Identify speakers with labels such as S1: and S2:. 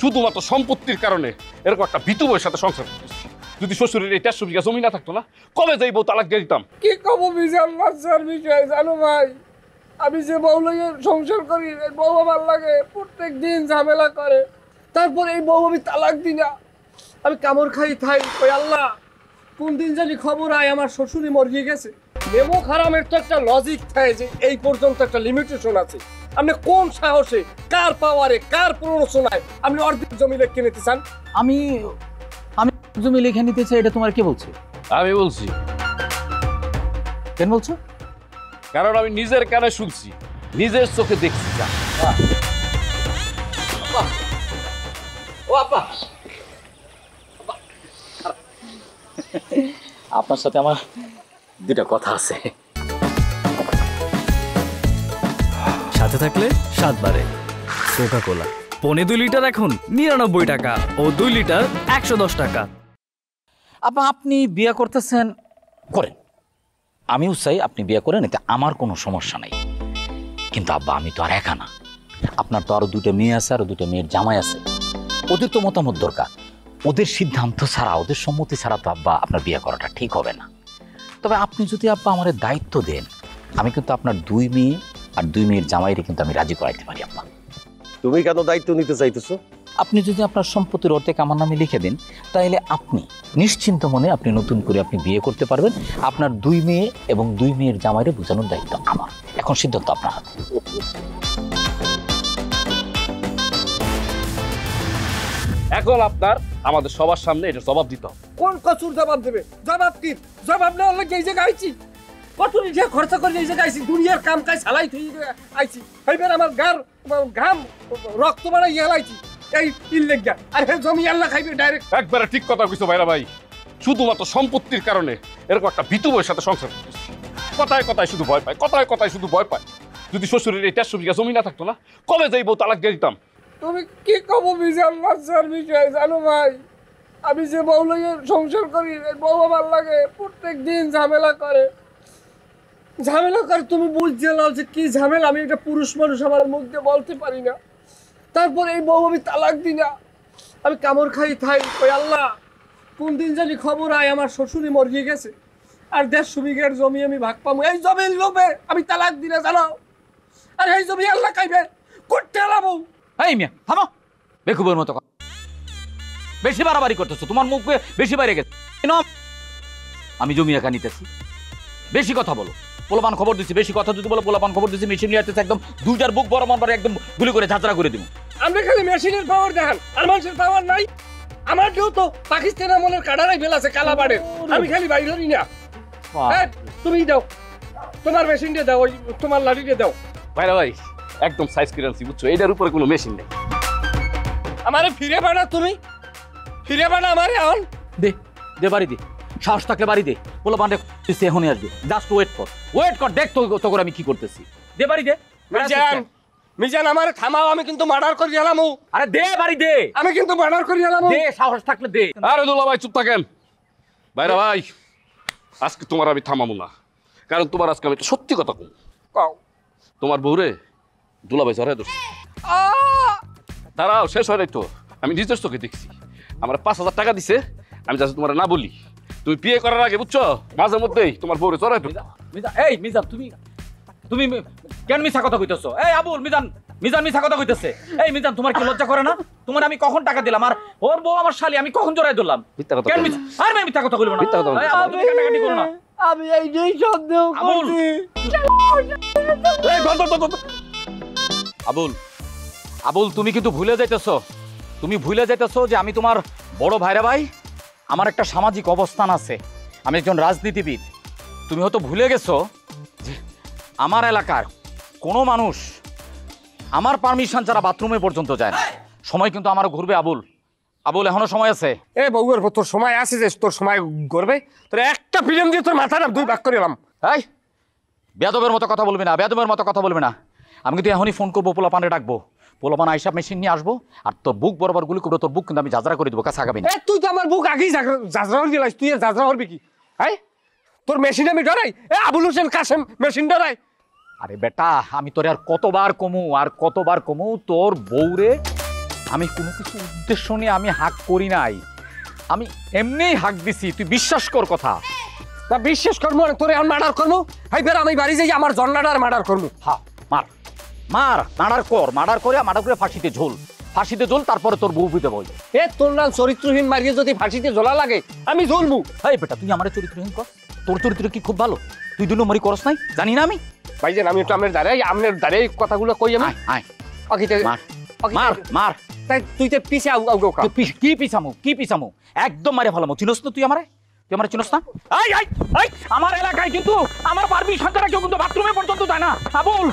S1: শুধুমাত্র সম্পত্তির কারণে এরকম একটা ভীতু বউয়ের সাথে সংসার করতেছি। যদি শ্বশুরের এই 150 বিঘা জমি না থাকতো না, কবে যাই বউ তালাক দিয়ে দিতাম।
S2: কি কব বিশাল লজ্জার বিষয় জানো ভাই, আমি যে বউ লইয়ে সংসার করি, এই বউ আমার লাগে প্রত্যেক দিন ঝামেলা করে, তারপর এই বউ আমি তালাক দিই না, আমি কামড় খাই থাই। ওই আল্লাহ, কোন দিন জানি খবর আয় আমার শ্বশুরই মরিয়ে গেছে। নেমো খারামের তো একটা লজিক থাকে যে এই পর্যন্ত একটা লিমিটেশন আছে। আপনি কোন সাহসে, কার পাওয়ারে, কার প্ররোচনায় আপনি অর্ধেক জমি লিখে নিতে চান?
S3: আমি আমি জমি লিখে নিতে চাই, এটা তোমার কে বলছে?
S1: আমি বলছি।
S3: কেন বলছো?
S1: কারণ আমি নিজের কানে শুনছি, নিজের চোখে দেখছি।
S3: আপনার সাথে আমার দুটা কথা আছে।
S4: সাথে থাকলে 7 বারে কোকা কোলা 2.5 লিটার এখন 99 টাকা ও 2 লিটার 110 টাকা।
S3: আপনি বিয়ে করতেছেন, করেন, আমিও চাই আপনি বিয়ে করেন, এতে আমার কোনো সমস্যা নাই। কিন্তু আব্বা, আমি তো আর একা না, আপনার তো আরো 2টা মেয়ে আছে, আরো 2টা মেয়ের জামাই আছে, ওদের তো মতামত দরকার। ওদের সিদ্ধান্ত ছাড়া, ওদের সম্মতি ছাড়া তো আব্বা আপনার বিয়ে করাটা ঠিক হবে না। তবে আপনি যদি আব্বা আমার দায়িত্ব দেন, আমি কিন্তু আপনার 2 মেয়ে আর 2 মেয়ের জামাইরে কিন্তু আমি রাজি করাইতে পারি আব্বা।
S5: তুমি কেন দায়িত্ব নিতে চাইতেছো?
S3: আপনি যদি আপনার সম্পত্তির অর্ধেক আমার নামে লিখে দেন, তাহলে আপনি নিশ্চিন্ত মনে আপনি নতুন করে আপনি বিয়ে করতে পারবেন। আপনার 2 মেয়ে এবং 2 মেয়ের জামাইরে বোঝানোর দায়িত্ব আমার। এখন সিদ্ধান্ত আপনার হাতে।
S1: এখন আপনার আমাদের সবার সামনে এটা জবাব দিতে হবে।
S2: কোন কচুর জবাব দেবে? জবাব কি? জবাব না হলে এই জায়গায় আইছি, কত লিখে খরচা করে এই জায়গায় আইছি, দুনিয়ার কাম কাজ চালাই তুই আইছি, এইবার আমার ঘাম রক্ত বাড়াই হেলাইছি এই ইল্লেগা, আর হে জমি আল্লাহ খাইবে ডাইরেক্ট।
S1: একবারে ঠিক কথা কইছো ভাইরা ভাই, শুধুমাত্র সম্পত্তির কারণে এরকম একটা ভীতু বউয়ের সাথে সংসার করতেছি। কথায় কথায় শুধু ভয় পায়, কথায় কথায় শুধু ভয় পায়। যদি শ্বশুরের এই 150 বিঘা জমি না থাকতো না, কবে যাই বউ তালাক দিয়ে দিতাম।
S2: তুমি কি কব বিশাল লজ্জার বিষয় জানো ভাই, আমি যে বউ লইয়ে সংসার করি, এই বউ আমার লাগে প্রত্যেক দিন ঝামেলা করে। তুমি বুঝতে নাও যে কি ঝামেলা, আমি একটা পুরুষ মানুষ, আমার মুখ দিয়ে বলতে পারি না। তারপর এই বউ আমি তালাক দিই না, আমি কামড় খাই থাই। ওই আল্লাহ, কোন দিন জানি খবর আয় আমার শ্বশুরই মরিয়ে গেছে, আর 150 বিঘার জমি আমি ভাগ পাবো। এই জমির লোভে আমি তালাক দিই না জানো, আর এই জমি আল্লাহ খাইবে, করতে এলাবো।
S3: এই মিয়া থামো, বেকুবের মতো কথা, বেশি বাড়াবাড়ি করতেছো, তোমার মুখ বেশি বাইরে গেছে। আমি জমি একা নিতেছি, বেশি কথা বলো। পোলাপান খবর দিচ্ছি, বেশি কথা যদি বলো পোলাপান খবর দিচ্ছি, মেশিন নিয়ে আসতেছে, একদম 2টার বুক বরাবর একদম গুলি করে ঝাঁচড়া করে দিব।
S2: আমরা খালি মেশিনের পাওয়ার দেখান, আর মানুষের পাওয়ার নাই। আমার কেউ তো পাকিস্তান আমলের কাটারাই ফেল আছে কালাবাড়ের, আমি খালি বাইর হই না। তুমি দাও, তোমার মেশিনটা দাও, ওই তোমার লাঠিটা দাও।
S1: ভাইরা ভাই একদম সাইজ করে আনছি, বুঝছো, এটার উপরে কোনো মেশিন নেই।
S2: আমারে ফিরে বানা, তুমি ফিরে বানা আমারে। এখন
S3: দে দে, বাড়ি দে, সাহস থাকলে বাড়ি দে। পোলাপান দিচ্ছে, এখনই আসবে, জাস্ট ওয়েট কর, দেখ তো করে আমি কি করতেছি। দে বাড়ি দে।
S2: মিজান আমারে থামাও, আমি কিন্তু মার্ডার করে গেলাম।
S3: আরে দে বাড়ি দে,
S2: আমি কিন্তু মার্ডার করে গেলাম।
S3: দে, সাহস থাকলে দে।
S1: আরে দুলা ভাই চুপ থাকেন। ভাইরা ভাই আজকে তোমার আমি থামাবো না, কারণ তোমার আজকে আমি একটা সত্যি কথা কই।
S2: কও।
S1: তোমার বউরে দুলা ভাই জড়ায় ধরছে। দাঁড়াও, শেষ হয় নাই তো, আমি নিজের চোখে দেখছি। আমার 5,000 টাকা দিছে, আমি যাচ্ছি তোমার না বলি, তুমি বিয়ে করার আগে বুঝছো, মাঝে মধ্যেই তোমার বউরে জড়ায় ধরছে।
S3: এই মিজান, তুমি কেন মিছা কথা কইতেছো? এই আবুল, মিজান মিছা কথা কইতেছে। এই মিজান, তোমার কি লজ্জা করে না? তোমার আমি কখন টাকা দিলাম, আর ওর বউ আমার শালি, আমি কখন জড়াই ধরলাম? কেন মিছা? আর আমি মিথ্যা কথা বলবো না। তুমি কাটাকাটি করো না।
S2: আমি এইটাই সন্দেহ করছি।
S3: আবুল, তুমি কিন্তু ভুলে যাইতেছো, যে আমি তোমার বড় ভাইরা ভাই, আমার একটা সামাজিক অবস্থান আছে, আমি একজন রাজনীতিবিদ। তুমি হয়তো ভুলে গেছো যে আমার এলাকার কোনো মানুষ আমার পারমিশন ছাড়া বাথরুমে পর্যন্ত যায় না। সময় কিন্তু আমারও ঘুরবে আবুল, এখনো সময় আছে।
S2: এ বউয়ের তোর সময় আছে, যে তোর সময় ঘুরবে। তোর একটা ফিল্ম দিয়ে তোর মাথাটা 2 ভাগ করে এলাম।
S3: এই বেয়াদবের মতো কথা বলবে না, আমি কিন্তু এখনই ফোন করবো, পোলাপানে ডাকবো, পোলাপান আইসা মেশিন নিয়ে আসবো, আর তোর বুক বরাবর গুলি করবো, তোর বুক কিন্তু আমি ঝাঁঝরা করে দেবো, কাছে আগাবি না।
S2: তুই তো আমার বুক আগেই ঝাঁঝরা করে দিলাস, তুই ঝাঁঝরা করবি কি? হ্যাঁ, তোর মেশিন আমি ডরাই? আবুল হোসেন কাসেম মেশিন ডরাই?
S3: আরে বেটা, আমি তোরে আর কতবার কমু, তোর বউরে আমি কোনো কিছু উদ্দেশ্য নিয়ে আমি হাক করি নাই, আমি এমনিই হাক দিছি, তুই বিশ্বাস কর কথা।
S2: তা বিশ্বাস করবো না তোরে আমি মার্ডার করবো, হাই ফের আমি বাড়ি যাই আমার জন্নাটার মার্ডার করবো।
S3: হ্যাঁ মার মার, মার্ডার করে ফাঁসিতে ঝোল, তারপরে তোর বউ পিতে বই।
S2: এ তোর নাম চরিত্রহীন মারিয়ে যদি ফাঁসিতে ঝোলা লাগে আমি ঝুলবো।
S3: এই বেটা তুই আমার চরিত্রহীন কর, তোর চরিত্র কি খুব ভালো? তুই 2 নম্বরই করস নাই জানি না আমি?
S2: ভাইজান আমি একটু আপনার দাঁড়াই কথাগুলো কই আমি।
S3: আয়
S2: অকিতে
S3: মার মার মার।
S2: তাই তুই তো পিছে আউ কা
S3: কি পিছামু একদম মারে ফেলামো। চিনস তো তুই আমারে চিনস না? আমার এলাকায় কিন্তু আমার পারমিশন ছাড়া কেউ কিন্তু বাথরুমে পর্যন্ত যায় না। আবুল